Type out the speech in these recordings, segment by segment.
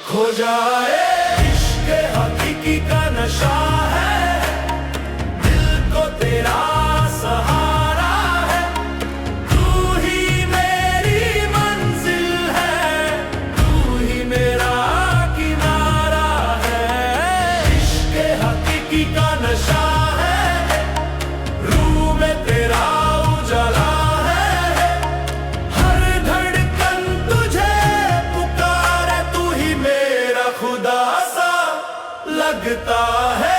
खो जाए इश्क हकीकी का नशा है, दिल को तेरा सहारा है, तू ही मेरी मंजिल है, तू ही मेरा किनारा है। इश्क हकीकी का नशा है, रूह में तेरा उजाला है, हर धड़कन तुझे पुकारे, तू ही मेरा खुदा सा लगता है।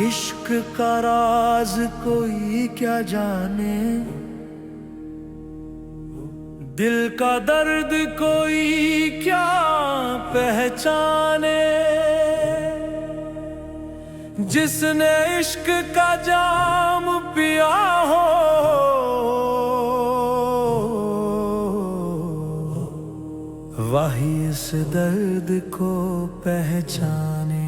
इश्क का राज कोई क्या जाने, दिल का दर्द कोई क्या पहचाने। जिसने इश्क का जाम पिया हो, वही इस दर्द को पहचाने।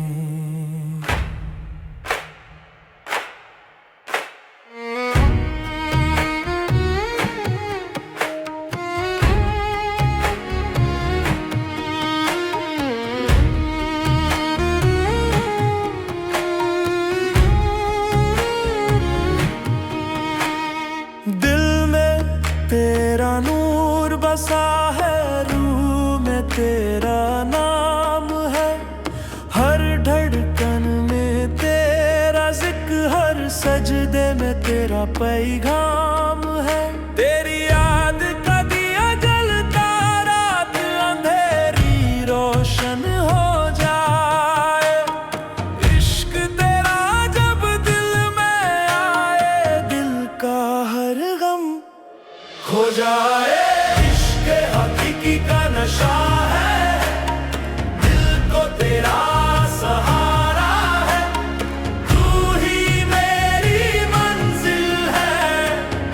तेरा नूर बसा है, रूह में तेरा नाम है, हर धड़कन में तेरा जिक्र, हर सजदे में तेरा पैगाम है। तेरी याद का दिया जलता, रात अंधेरी रोशन हो जाए। इश्क तेरा जब दिल में आए, दिल का हर गम खो जाए। इश्क हकीकी का नशा है, दिल को तेरा सहारा है, तू ही मेरी मंजिल है,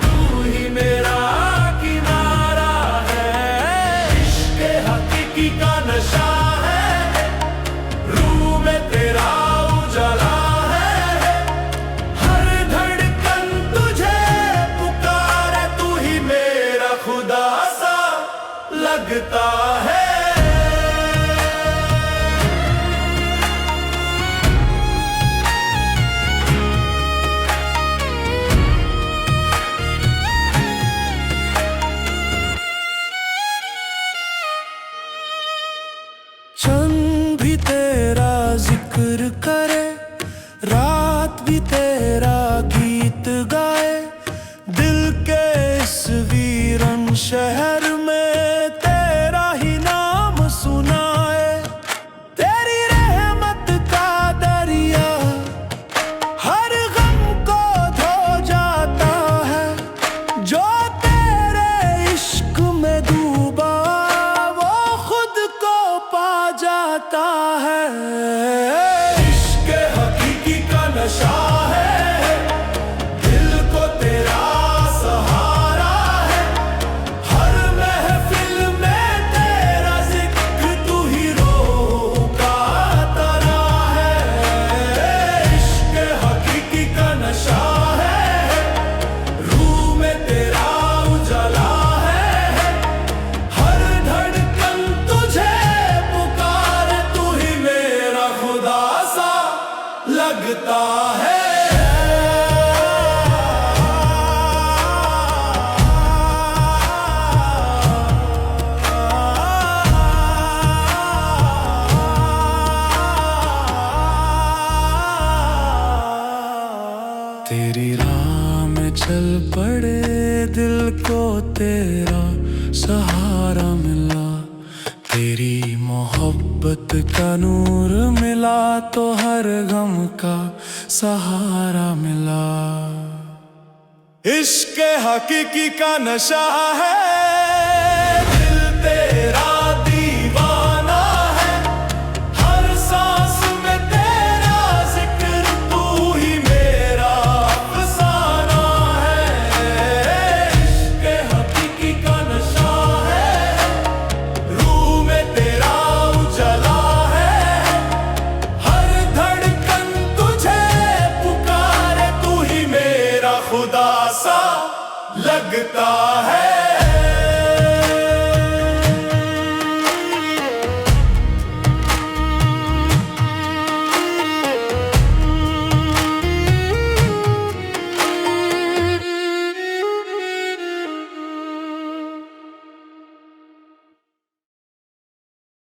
तू ही मेरा किनारा है। इश्क हकीकी का नशा है, रूह में तेरा उजाला है, हर धड़कन तुझे पुकारे, तू ही मेरा खुदा सा लगता है। चंद भी तेरा जिक्र करे, रात भी तेरा गीत गाए, दिल के इस वीरन शहर में तेरा ही नाम सुनाए। तेरी रहमत का दरिया हर गम को धो जाता है, जो तेरे इश्क में डूबा वो खुद को पा जाता है। इश्क हकीकी का नशा है, दिल को तेरा सहारा है, हर महफिल में तेरा जिक्र, तू ही रूह का तारा है। इश्क हकीकी का नशा है, रूह में तेरा उजाला है, हर धड़कन तुझे पुकारे, तू ही मेरा खुदा सा लगता है। तेरी राह में चल पड़े, दिल को तेरा सहारा मिला, तेरी मोहब्बत का नूर मिला, तो हर गम का सहारा मिला। इश्क हकीकी का नशा है, दिल तेरा दीवाना है, हर सांस में तेरा जिक्र, तू ही मेरा अफसाना है। इश्क हकीकी का नशा है, रूह में तेरा उजाला है, हर धड़कन तुझे पुकारे, तू ही मेरा खुदा सा लगता है।